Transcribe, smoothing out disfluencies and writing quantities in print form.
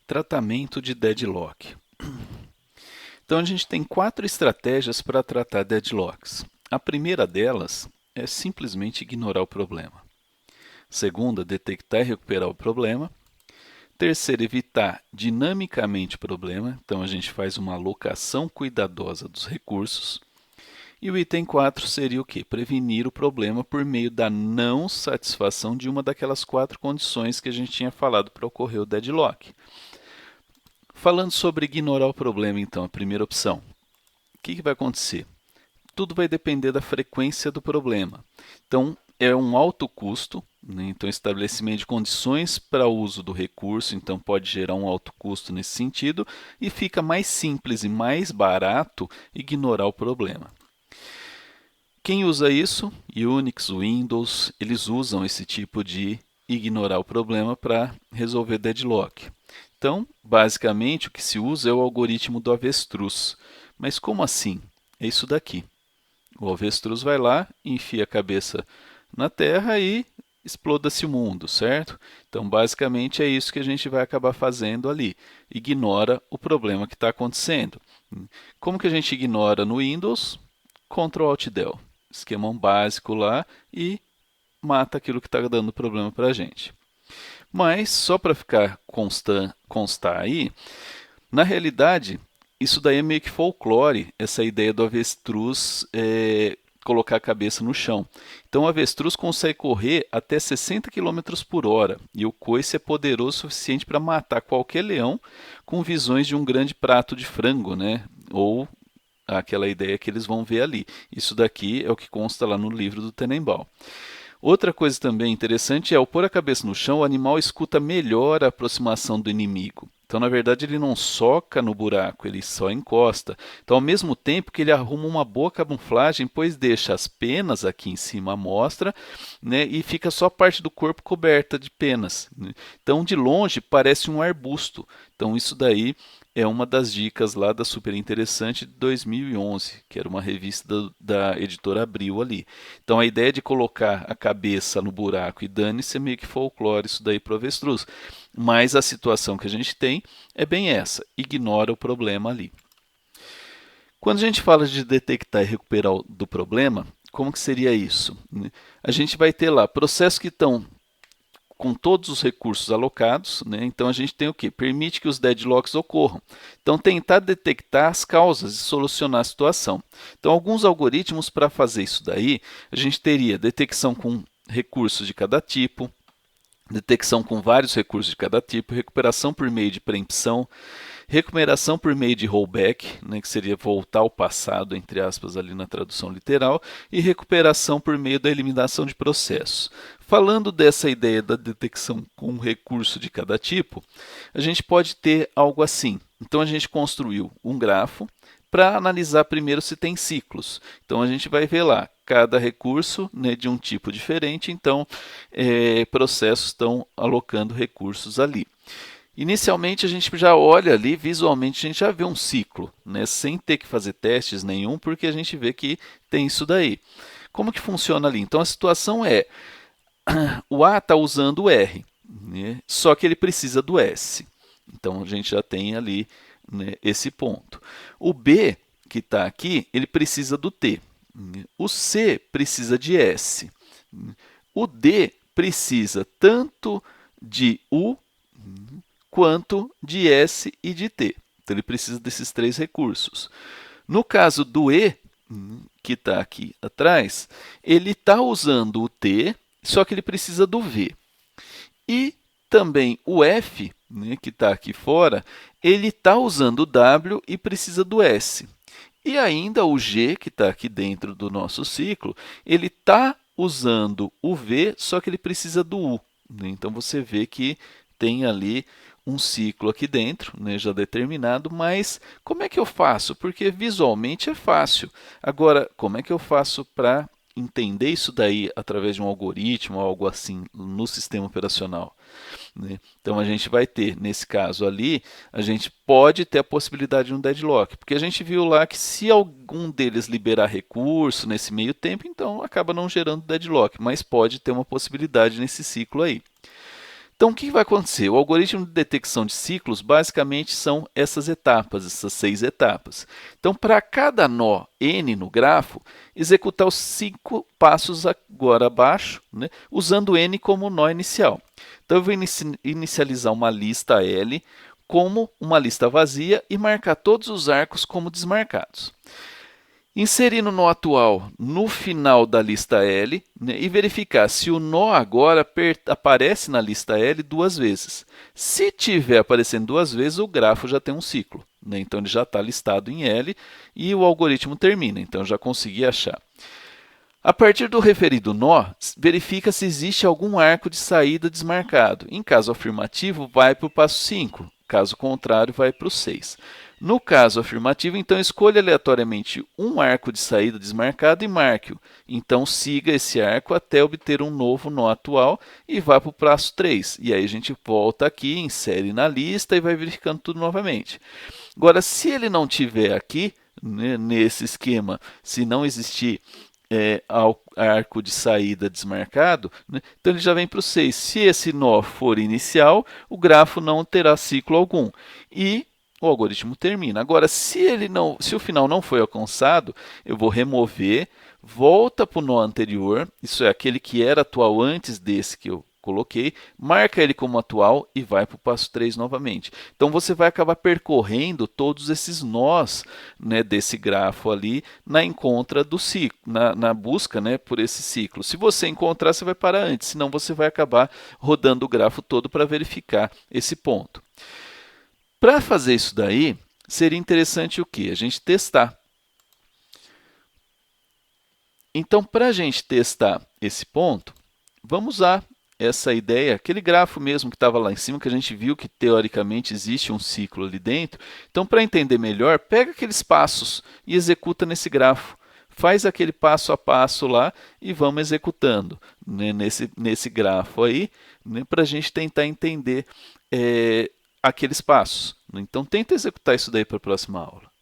Tratamento de deadlock. Então, a gente tem 4 estratégias para tratar deadlocks. A primeira delas é simplesmente ignorar o problema. Segunda, detectar e recuperar o problema. Terceira, evitar dinamicamente o problema. Então, a gente faz uma alocação cuidadosa dos recursos. E o item 4 seria o quê? Prevenir o problema por meio da não satisfação de uma daquelas 4 condições que a gente tinha falado para ocorrer o deadlock. Falando sobre ignorar o problema, então, a primeira opção. O que vai acontecer? Tudo vai depender da frequência do problema. Então, é um alto custo, né? Então, estabelecimento de condições para o uso do recurso, então pode gerar um alto custo nesse sentido, e fica mais simples e mais barato ignorar o problema. Quem usa isso? Unix, Windows, eles usam esse tipo de ignorar o problema para resolver deadlock. Então, basicamente, o que se usa é o algoritmo do avestruz. Mas como assim? É isso daqui. O avestruz vai lá, enfia a cabeça na terra e exploda-se o mundo, certo? Então, basicamente, é isso que a gente vai acabar fazendo ali. Ignora o problema que está acontecendo. Como que a gente ignora no Windows? Ctrl Alt Del. Esquema básico lá e mata aquilo que está dando problema para a gente. Mas, só para ficar constar aí, na realidade, isso daí é meio que folclore, essa ideia do avestruz colocar a cabeça no chão. Então, o avestruz consegue correr até 60 km por hora e o coice é poderoso o suficiente para matar qualquer leão com visões de um grande prato de frango, né? Ou aquela ideia que eles vão ver ali. Isso daqui é o que consta lá no livro do Tenenbaum. Outra coisa também interessante é, ao pôr a cabeça no chão, o animal escuta melhor a aproximação do inimigo. Então, na verdade, ele não soca no buraco, ele só encosta. Então, ao mesmo tempo que ele arruma uma boa camuflagem, pois deixa as penas aqui em cima à mostra, né, e fica só a parte do corpo coberta de penas. Né? Então, de longe, parece um arbusto. Então, isso daí é uma das dicas lá da Super Interessante de 2011, que era uma revista da editora Abril ali. Então, a ideia de colocar a cabeça no buraco e dane-se é meio que folclore isso daí para o avestruz. Mas a situação que a gente tem é bem essa, ignora o problema ali. Quando a gente fala de detectar e recuperar do problema, como que seria isso? A gente vai ter lá processos que estão com todos os recursos alocados, né? Então a gente tem o que? Permite que os deadlocks ocorram. Então tentar detectar as causas e solucionar a situação. Então alguns algoritmos para fazer isso daí, a gente teria detecção com recursos de cada tipo, detecção com vários recursos de cada tipo, recuperação por meio de preempção, recuperação por meio de rollback, né, que seria voltar ao passado, entre aspas, ali na tradução literal, e recuperação por meio da eliminação de processos. Falando dessa ideia da detecção com um recurso de cada tipo, a gente pode ter algo assim. Então a gente construiu um grafo para analisar primeiro se tem ciclos. Então a gente vai ver lá cada recurso, né, de um tipo diferente, então processos estão alocando recursos ali. Inicialmente a gente já olha ali, visualmente a gente já vê um ciclo, né, sem ter que fazer testes nenhum, porque a gente vê que tem isso daí. Como que funciona ali? Então a situação é, o A está usando o R, né, só que ele precisa do S. Então a gente já tem ali, né, esse ponto. O B, que está aqui, ele precisa do T. O C precisa de S. O D precisa tanto de U quanto de S e de T. Então ele precisa desses 3 recursos. No caso do E, que está aqui atrás, ele está usando o T, só que ele precisa do V. E também o F, né, que está aqui fora, ele está usando o W e precisa do S. E ainda o G, que está aqui dentro do nosso ciclo, ele está usando o V, só que ele precisa do U. Né? Então você vê que tem ali um ciclo aqui dentro, né, já determinado, mas como é que eu faço? Porque visualmente é fácil. Agora, como é que eu faço para entender isso daí através de um algoritmo, algo assim, no sistema operacional? Né? Então a gente vai ter, nesse caso ali, a gente pode ter a possibilidade de um deadlock, porque a gente viu lá que se algum deles liberar recurso nesse meio tempo, então acaba não gerando deadlock, mas pode ter uma possibilidade nesse ciclo aí. Então, o que vai acontecer? O algoritmo de detecção de ciclos basicamente são essas etapas, essas 6 etapas. Então, para cada nó n no grafo, executar os 5 passos agora abaixo, né, usando n como nó inicial. Então, eu vou inicializar uma lista L como uma lista vazia e marcar todos os arcos como desmarcados. Inserir no nó atual no final da lista L, né, e verificar se o nó agora aparece na lista L 2 vezes. Se tiver aparecendo 2 vezes, o grafo já tem um ciclo, né, então ele já está listado em L e o algoritmo termina, então eu já consegui achar. A partir do referido nó, verifica se existe algum arco de saída desmarcado. Em caso afirmativo, vai para o passo 5. Caso contrário, vai para o 6. No caso afirmativo, então, escolha aleatoriamente um arco de saída desmarcado e marque-o. Então, siga esse arco até obter um novo nó atual e vá para o passo 3. E aí a gente volta aqui, insere na lista e vai verificando tudo novamente. Agora, se ele não tiver aqui, né, nesse esquema, se não existir arco de saída desmarcado, né, então ele já vem para o 6. Se esse nó for inicial, o grafo não terá ciclo algum. E o algoritmo termina. Agora, se o final não foi alcançado, eu vou remover, volta para o nó anterior, isso é aquele que era atual antes desse que eu coloquei, marca ele como atual e vai para o passo 3 novamente. Então, você vai acabar percorrendo todos esses nós, né, desse grafo ali na encontra do ciclo, na busca, né, por esse ciclo. Se você encontrar, você vai parar antes, senão você vai acabar rodando o grafo todo para verificar esse ponto. Para fazer isso daí, seria interessante o quê? A gente testar. Então, para a gente testar esse ponto, vamos usar essa ideia, aquele grafo mesmo que estava lá em cima, que a gente viu que teoricamente existe um ciclo ali dentro. Então, para entender melhor, pega aqueles passos e executa nesse grafo. Faz aquele passo a passo lá e vamos executando, né, nesse grafo aí, né, para a gente tentar entender aqueles passos. Então, tenta executar isso daí para a próxima aula.